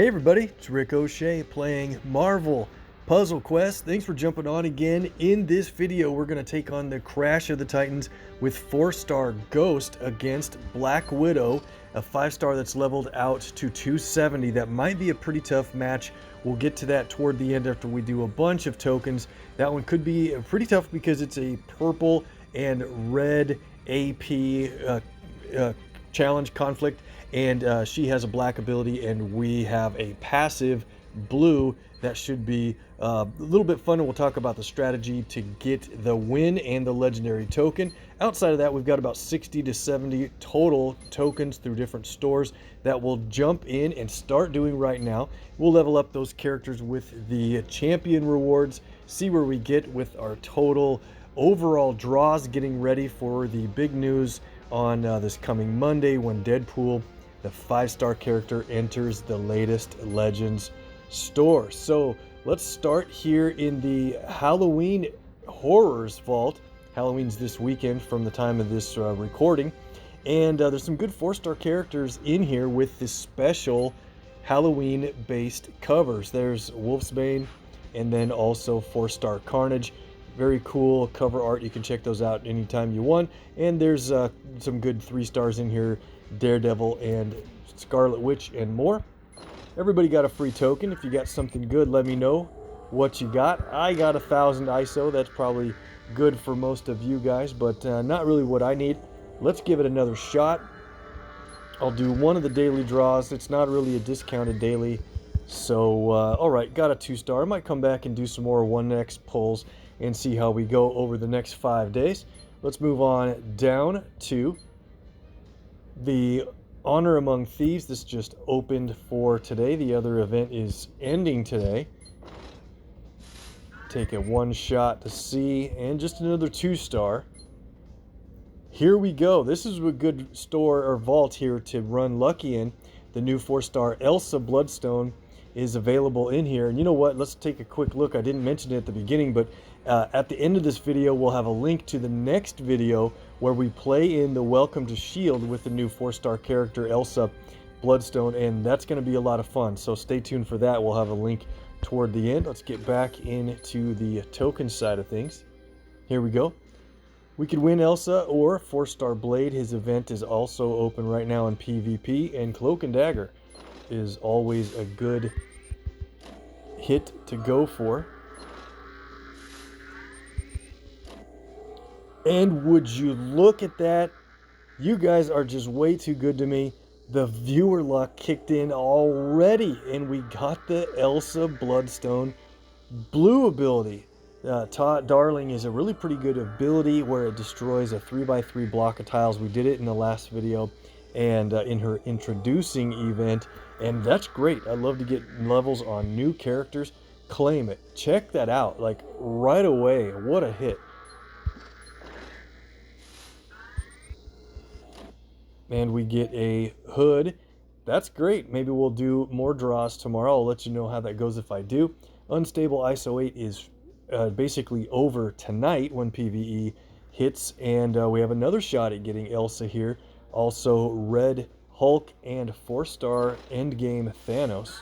Hey everybody, it's Rick OShay playing Marvel Puzzle Quest. Thanks for jumping on again. In this video, we're going to take on the Crash of the Titans with 4-star Ghost against Black Widow, a 5-star that's leveled out to 270. That might be a pretty tough match. We'll get to that toward the end after we do a bunch of tokens. That one could be pretty tough because it's a purple and red AP challenge conflict, and she has a black ability and we have a passive blue. That should be a little bit fun, and we'll talk about the strategy to get the win and the legendary token. Outside of that, we've got about 60 to 70 total tokens through different stores that we'll jump in and start doing right now. We'll level up those characters with the champion rewards, see where we get with our total overall draws, getting ready for the big news on this coming Monday when Deadpool, the 5-star character, enters the latest Legends store. So let's start here in the Halloween Horrors Vault. Halloween's this weekend from the time of this recording, and there's some good 4-star characters in here with this special Halloween based covers. There's Wolfsbane and then also 4-star Carnage. Very cool cover art. You can check those out anytime you want. And there's some good 3-stars in here, Daredevil and Scarlet Witch and more. Everybody got a free token. If you got something good, let me know what you got. I got 1,000 ISO. That's probably good for most of you guys, but not really what I need. Let's give it another shot. I'll do one of the daily draws. It's not really a discounted daily. So, all right, got a 2-star. I might come back and do some more 1x pulls and see how we go over the next 5 days. Let's move on down to the Honor Among Thieves. This just opened for today. The other event is ending today. Take a 1 shot to see, and just another 2-star. Here we go. This is a good store or vault here to run lucky in. The new 4-star Elsa Bloodstone is available in here. And you know what? Let's take a quick look. I didn't mention it at the beginning, but at the end of this video, we'll have a link to the next video where we play in the Welcome to S.H.I.E.L.D. with the new 4-star character Elsa Bloodstone, and that's going to be a lot of fun. So stay tuned for that. We'll have a link toward the end. Let's get back into the token side of things. Here we go. We could win Elsa or 4-star Blade. His event is also open right now in PvP, and Cloak and Dagger is always a good hit to go for. And would you look at that? You guys are just way too good to me. The viewer luck kicked in already, and we got the Elsa Bloodstone blue ability. Darling is a really pretty good ability where it destroys a 3x3 block of tiles. We did it in the last video and in her introducing event, and that's great. I love to get levels on new characters. Claim it. Check that out, like right away. What a hit. And we get a hood. That's great. Maybe we'll do more draws tomorrow. I'll let you know how that goes if I do. Unstable ISO 8 is basically over tonight when PvE hits, and we have another shot at getting Elsa here. Also Red Hulk and 4-star Endgame Thanos.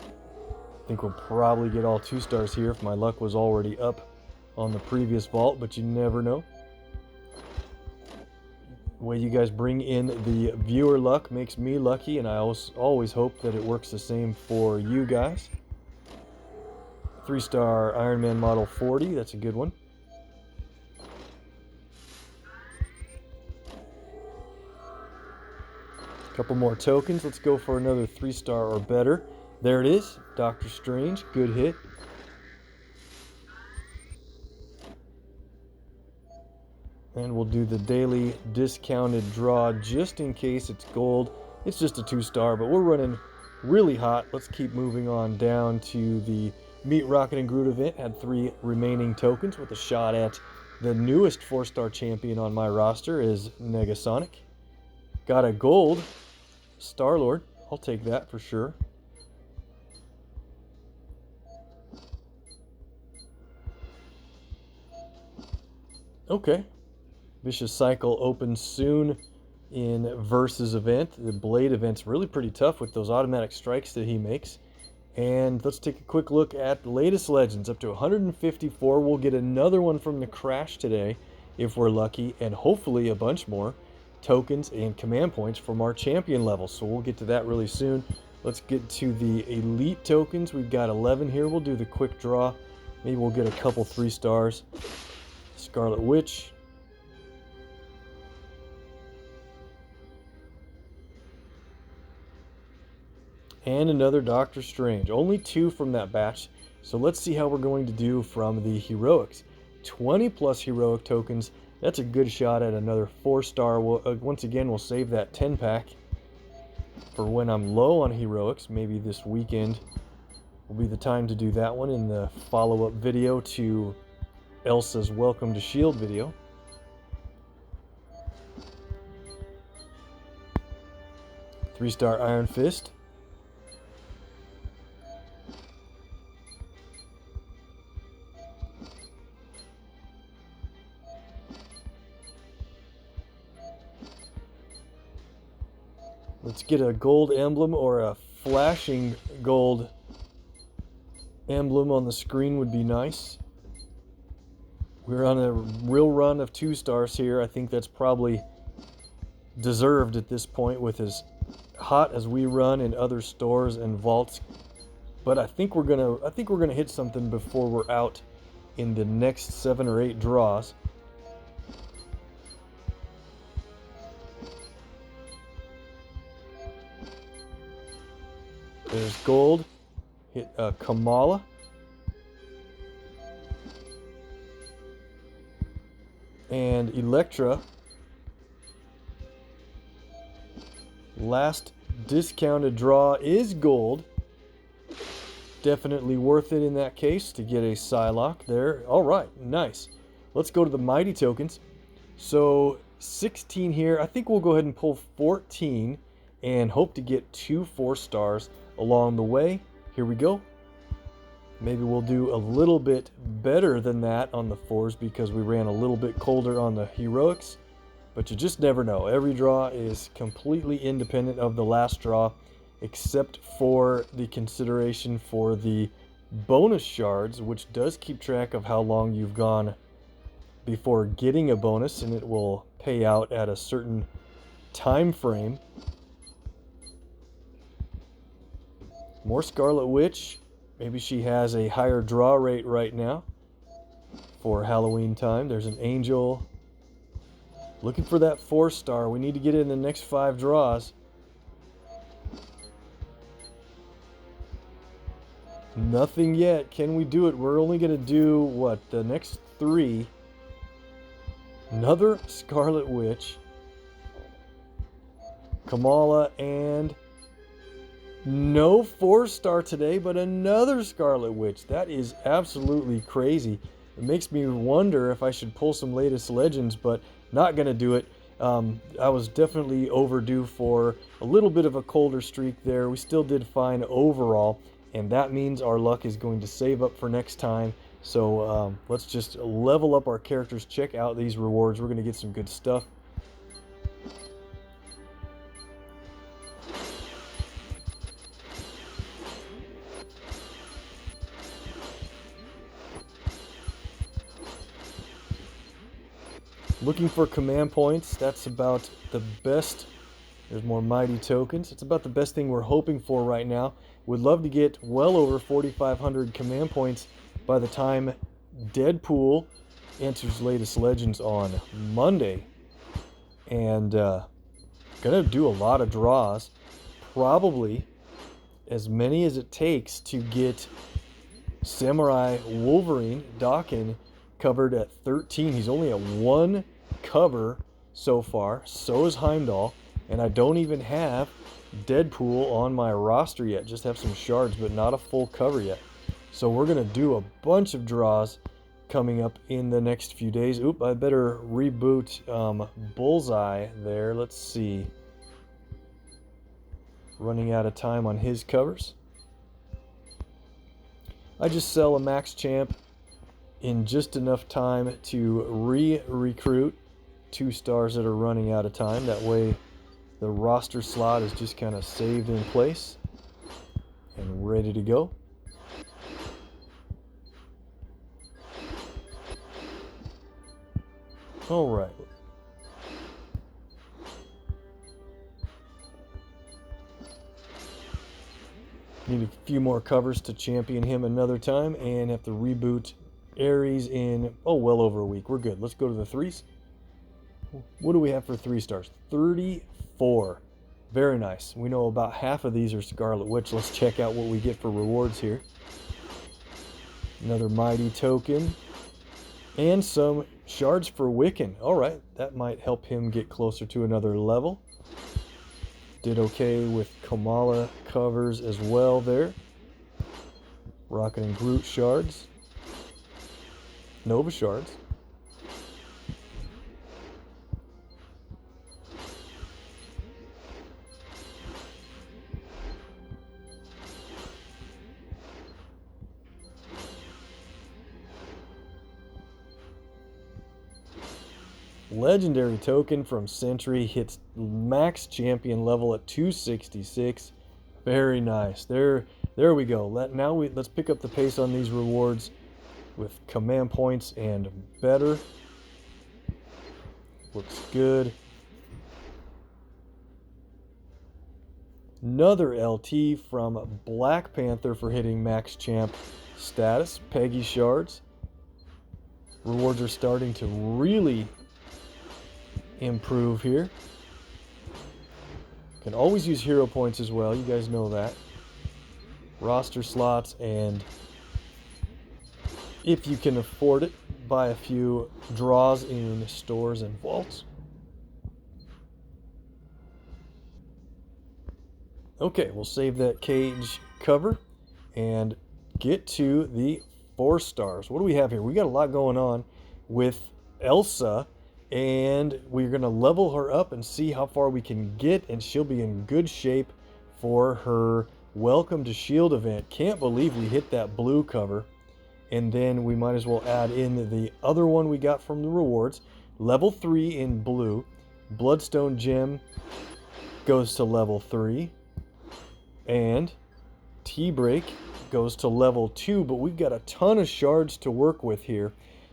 I think we'll probably get all 2-stars here if my luck was already up on the previous vault, but you never know. The way you guys bring in the viewer luck makes me lucky, and I always hope that it works the same for you guys. 3-star Iron Man Model 40, that's a good one. Couple more tokens. Let's go for another 3-star or better. There it is, Doctor Strange, good hit. And we'll do the daily discounted draw just in case it's gold. It's just a 2-star, but we're running really hot. Let's keep moving on down to the Meet Rocket and Groot event. Had 3 remaining tokens with a shot at the newest 4-star champion on my roster is Negasonic. Got a gold Star-Lord. I'll take that for sure. Okay. Vicious Cycle opens soon in Versus event. The Blade event's really pretty tough with those automatic strikes that he makes. And let's take a quick look at the latest legends. Up to 154. We'll get another one from the crash today if we're lucky, and hopefully a bunch more tokens and command points from our champion level. So we'll get to that really soon. Let's get to the elite tokens. We've got 11 here. We'll do the quick draw. Maybe we'll get a couple 3 stars. Scarlet Witch. And another Doctor Strange. Only 2 from that batch. So let's see how we're going to do from the heroics. 20 plus heroic tokens. That's a good shot at another 4-star. Once again, we'll save that 10-pack for when I'm low on heroics. Maybe this weekend will be the time to do that one in the follow-up video to Elsa's Welcome to S.H.I.E.L.D. video. Three-star Iron Fist. Let's get a gold emblem or a flashing gold emblem on the screen would be nice. We're on a real run of 2 stars here. I think that's probably deserved at this point with as hot as we run in other stores and vaults. But I think we're gonna hit something before we're out in the next 7 or 8 draws. There's gold. Hit Kamala. And Elektra. Last discounted draw is gold. Definitely worth it in that case to get a Psylocke there. All right, nice. Let's go to the Mighty tokens. So 16 here. I think we'll go ahead and pull 14 and hope to get 2 4-stars along the way. Here we go. Maybe we'll do a little bit better than that on the 4s because we ran a little bit colder on the heroics, but you just never know. Every draw is completely independent of the last draw, except for the consideration for the bonus shards, which does keep track of how long you've gone before getting a bonus, and it will pay out at a certain time frame. More Scarlet Witch. Maybe she has a higher draw rate right now for Halloween time. There's an Angel. Looking for that 4-star. We need to get it in the next 5 draws. Nothing yet. Can we do it? We're only going to do, what, the next 3. Another Scarlet Witch. Kamala, and no 4-star today, but another Scarlet Witch. That is absolutely crazy. It makes me wonder if I should pull some latest legends, but not going to do it. I was definitely overdue for a little bit of a colder streak there. We still did fine overall, and that means our luck is going to save up for next time. So let's just level up our characters, check out these rewards. We're going to get some good stuff. Looking for command points. That's about the best. There's more Mighty tokens. It's about the best thing we're hoping for right now. Would love to get well over 4,500 command points by the time Deadpool enters latest legends on Monday. And gonna do a lot of draws. Probably as many as it takes to get Samurai Wolverine Daken covered at 13. He's only at 1 cover so far. So is Heimdall. And I don't even have Deadpool on my roster yet. Just have some shards, but not a full cover yet. So we're going to do a bunch of draws coming up in the next few days. Oop, I better reboot Bullseye there. Let's see. Running out of time on his covers. I just sell a max champ in just enough time to re-recruit 2 stars that are running out of time. That way the roster slot is just kind of saved in place and ready to go. All right. Need a few more covers to champion him another time and have to reboot Ares in, well over a week. We're good. Let's go to the 3s. What do we have for 3 stars? 34. Very nice. We know about half of these are Scarlet Witch. Let's check out what we get for rewards here. Another Mighty token. And some shards for Wiccan. Alright, that might help him get closer to another level. Did okay with Kamala covers as well there. Rocket and Groot shards. Nova shards. Legendary token from Sentry hits max champion level at 266. Very nice. There we go. Let's pick up the pace on these rewards with command points and better. Looks good. Another LT from Black Panther for hitting max champ status. Peggy shards. Rewards are starting to really improve here. Can always use hero points as well. You guys know that. Roster slots, and if you can afford it, buy a few draws in stores and vaults. Okay, we'll save that cage cover and get to the 4 stars. What do we have here? We got a lot going on with Elsa, and we're going to level her up and see how far we can get, and she'll be in good shape for her Welcome to S.H.I.E.L.D. event. Can't believe we hit that blue cover. And then we might as well add in the other one we got from the rewards. Level 3 in blue. Bloodstone gem goes to level 3. And T-Break goes to level 2. But we've got a ton of shards to work with here.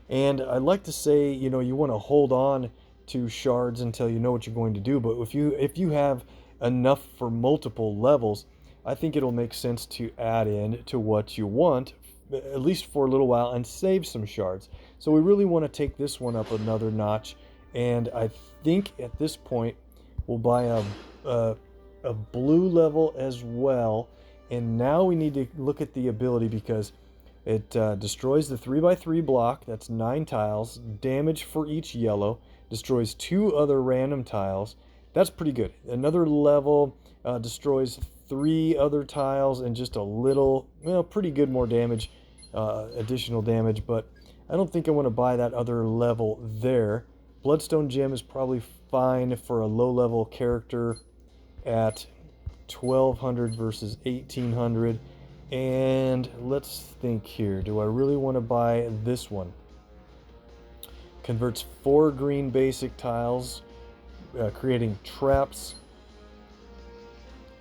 And I'd like to say, you know, you want to hold on to shards until you know what you're going to do. But if you have enough for multiple levels, I think it'll make sense to add in to what you want, at least for a little while, and save some shards. So we really want to take this one up another notch. And I think at this point, we'll buy a blue level as well. And now we need to look at the ability, because it destroys the 3x3 block. That's 9 tiles. Damage for each yellow. Destroys 2 other random tiles. That's pretty good. Another level destroys 3 other tiles and just a little, well, pretty good more damage, additional damage. But I don't think I want to buy that other level there. Bloodstone gem is probably fine for a low level character at 1200 versus 1800. And let's think here. Do I really want to buy this one? Converts 4 green basic tiles, creating traps.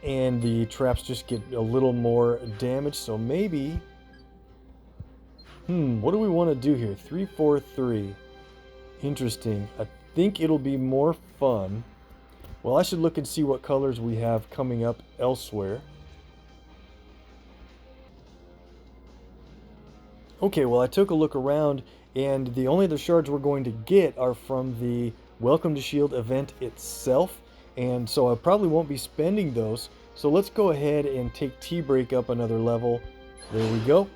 And the traps just get a little more damage. So maybe... what do we want to do here? 3, 4, 3. Interesting. I think it'll be more fun. Well, I should look and see what colors we have coming up elsewhere. Okay, well, I took a look around, and the only other shards we're going to get are from the Welcome to S.H.I.E.L.D. event itself, and so I probably won't be spending those. So let's go ahead and take T-Break up another level. There we go.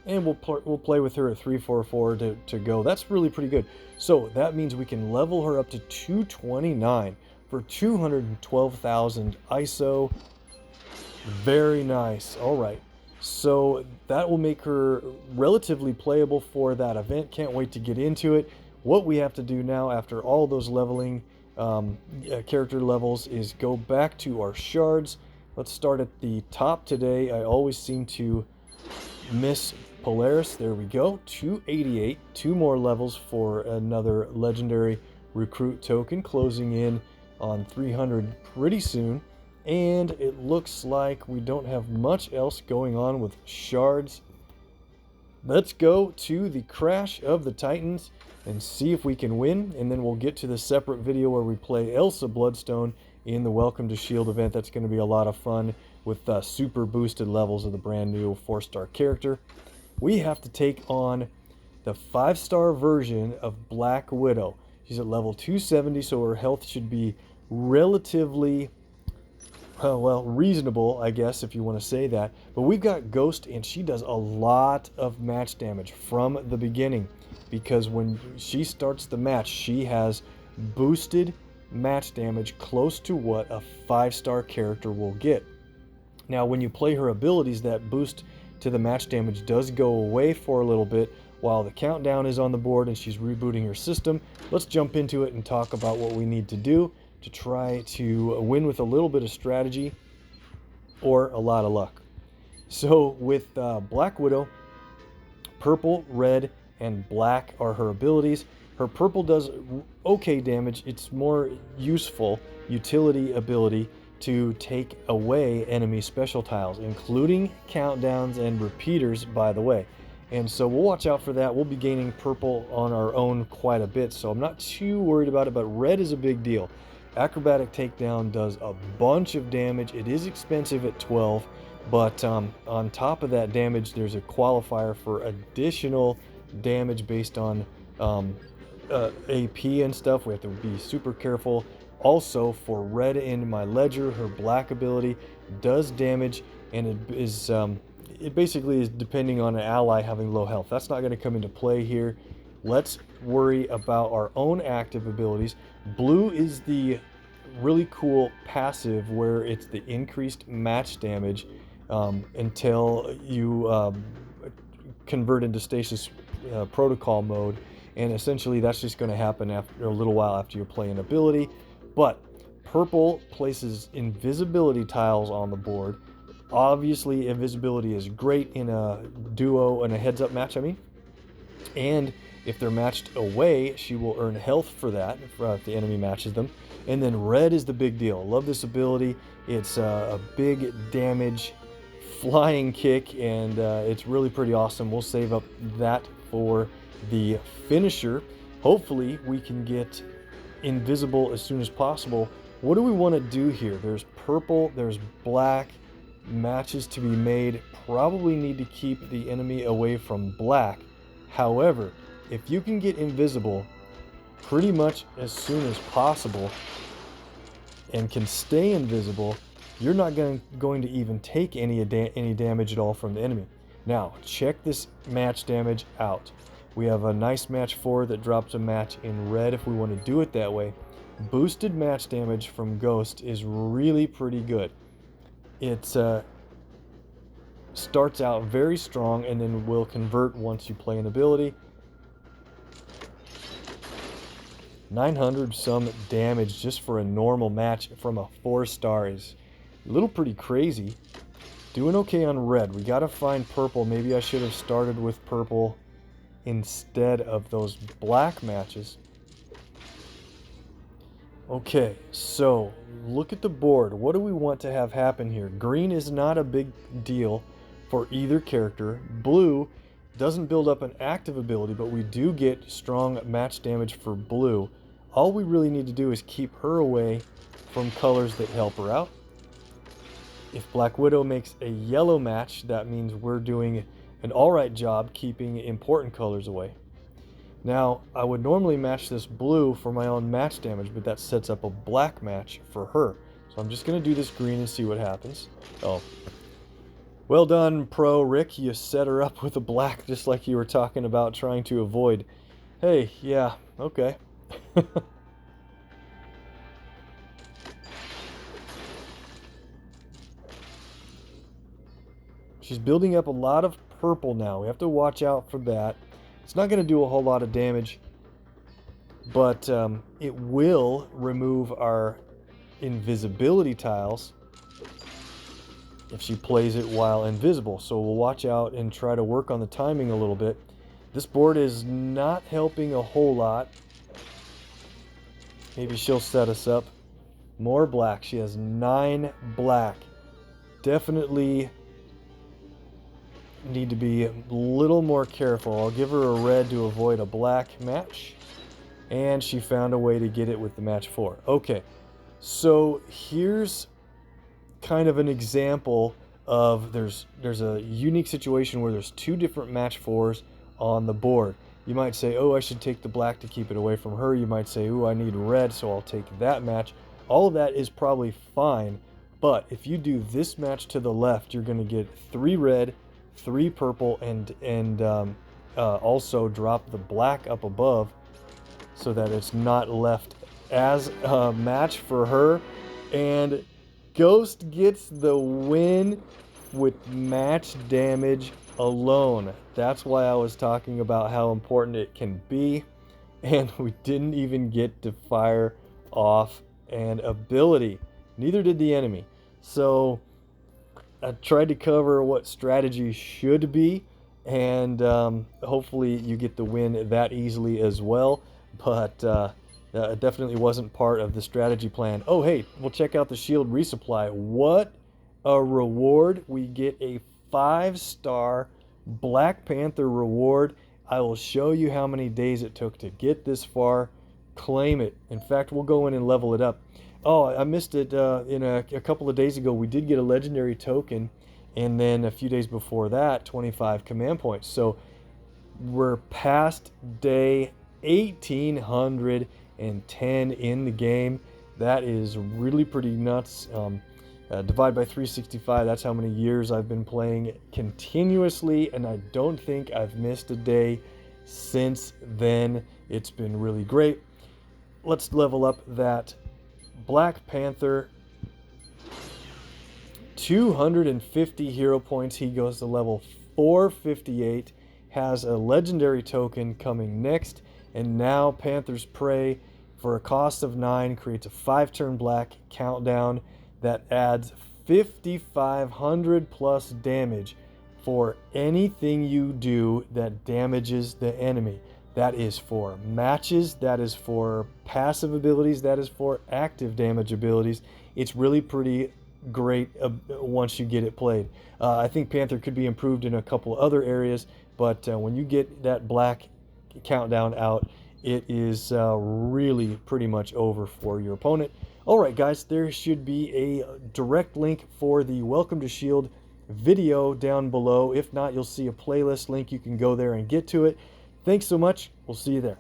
And we'll play with her at 344 to go. That's really pretty good. So that means we can level her up to 229 for 212,000 ISO. Very nice. All right. So that will make her relatively playable for that event. Can't wait to get into it. What we have to do now after all those leveling character levels is go back to our shards. Let's start at the top today. I always seem to miss Polaris. There we go. 288. 2 more levels for another legendary recruit token closing in on 300 pretty soon. And it looks like we don't have much else going on with shards. Let's go to the Crash of the Titans and see if we can win, and then we'll get to the separate video where we play Elsa Bloodstone in the Welcome to S.H.I.E.L.D. event. That's going to be a lot of fun with super boosted levels of the brand new 4-star character. We have to take on the 5-star version of Black Widow. She's at level 270, so her health should be relatively well, reasonable, I guess, if you want to say that. But we've got Ghost, and she does a lot of match damage from the beginning, because when she starts the match, she has boosted match damage close to what a 5-star character will get. Now, when you play her abilities, that boost to the match damage does go away for a little bit while the countdown is on the board and she's rebooting her system. Let's jump into it and talk about what we need to do to try to win with a little bit of strategy or a lot of luck. So with Black Widow, purple, red, and black are her abilities. Her purple does okay damage. It's more useful utility ability to take away enemy special tiles, including countdowns and repeaters, by the way. And so we'll watch out for that. We'll be gaining purple on our own quite a bit, so I'm not too worried about it, but red is a big deal. Acrobatic Takedown does a bunch of damage. It is expensive at 12, but on top of that damage, there's a qualifier for additional damage based on AP and stuff. We have to be super careful. Also, for red in my ledger, her black ability does damage, and it is it basically is depending on an ally having low health. That's not going to come into play here. Let's worry about our own active abilities. Blue is the really cool passive where it's the increased match damage until you convert into stasis protocol mode, and essentially that's just going to happen after a little while after you play an ability. But purple places invisibility tiles on the board. Obviously, invisibility is great in a duo and a heads-up match, and if they're matched away, she will earn health for that if the enemy matches them. And then red is the big deal. Love this ability. It's a big damage flying kick, and it's really pretty awesome. We'll save up that for the finisher. Hopefully we can get invisible as soon as possible. What do we want to do here? There's purple, there's black, matches to be made. Probably need to keep the enemy away from black. However, if you can get invisible pretty much as soon as possible and can stay invisible, you're not going to even take any damage at all from the enemy. Now, check this match damage out. We have a nice match 4 that drops a match in red if we want to do it that way. Boosted match damage from Ghost is really pretty good. It starts out very strong and then will convert once you play an ability. 900 some damage just for a normal match from a 4-star is a little pretty crazy. Doing okay on red. We gotta find purple. Maybe I should have started with purple instead of those black matches. Okay, so look at the board. What do we want to have happen here? Green is not a big deal for either character. Blue doesn't build up an active ability, but we do get strong match damage for blue. All we really need to do is keep her away from colors that help her out. If Black Widow makes a yellow match, that means we're doing an alright job keeping important colors away. Now, I would normally match this blue for my own match damage, but that sets up a black match for her. So I'm just going to do this green and see what happens. Oh. Well done, Pro Rick. You set her up with a black just like you were talking about trying to avoid. Hey, yeah, okay. She's building up a lot of purple now. We have to watch out for that. It's not going to do a whole lot of damage, but it will remove our invisibility tiles if she plays it while invisible. So we'll watch out and try to work on the timing a little bit. This board is not helping a whole lot. Maybe she'll set us up. More black. She has 9 black. Definitely need to be a little more careful. I'll give her a red to avoid a black match. And she found a way to get it with the match 4. Okay, so here's kind of an example of there's a unique situation where there's 2 different match 4s on the board. You might say, oh, I should take the black to keep it away from her. You might say, oh, I need red, so I'll take that match. All of that is probably fine, but if you do this match to the left, you're going to get 3 red, 3 purple, and also drop the black up above so that it's not left as a match for her. And Ghost gets the win with match damage alone. That's why I was talking about how important it can be. And we didn't even get to fire off an ability. Neither did the enemy. So I tried to cover what strategy should be, and hopefully you get the win that easily as well. But it definitely wasn't part of the strategy plan. Oh, hey, we'll check out the shield resupply. What a reward. We get a 5-star Black Panther reward. I will show you how many days it took to get this far. Claim it. In fact, we'll go in and level it up. Oh, I missed it a couple of days ago. We did get a legendary token, and then a few days before that, 25 command points. So we're past day 1810 in the game. That is really pretty nuts. Divide by 365, that's how many years I've been playing continuously, and I don't think I've missed a day since then. It's been really great. Let's level up that Black Panther. 250 hero points. He goes to level 458. Has a legendary token coming next. And now Panther's Prey, for a cost of 9, creates a 5-turn black countdown that adds 5,500 plus damage for anything you do that damages the enemy. That is for matches, that is for passive abilities, that is for active damage abilities. It's really pretty great once you get it played. I think Panther could be improved in a couple other areas, but when you get that black countdown out, it is really pretty much over for your opponent. Alright guys, there should be a direct link for the Welcome to S.H.I.E.L.D. video down below. If not, you'll see a playlist link. You can go there and get to it. Thanks so much. We'll see you there.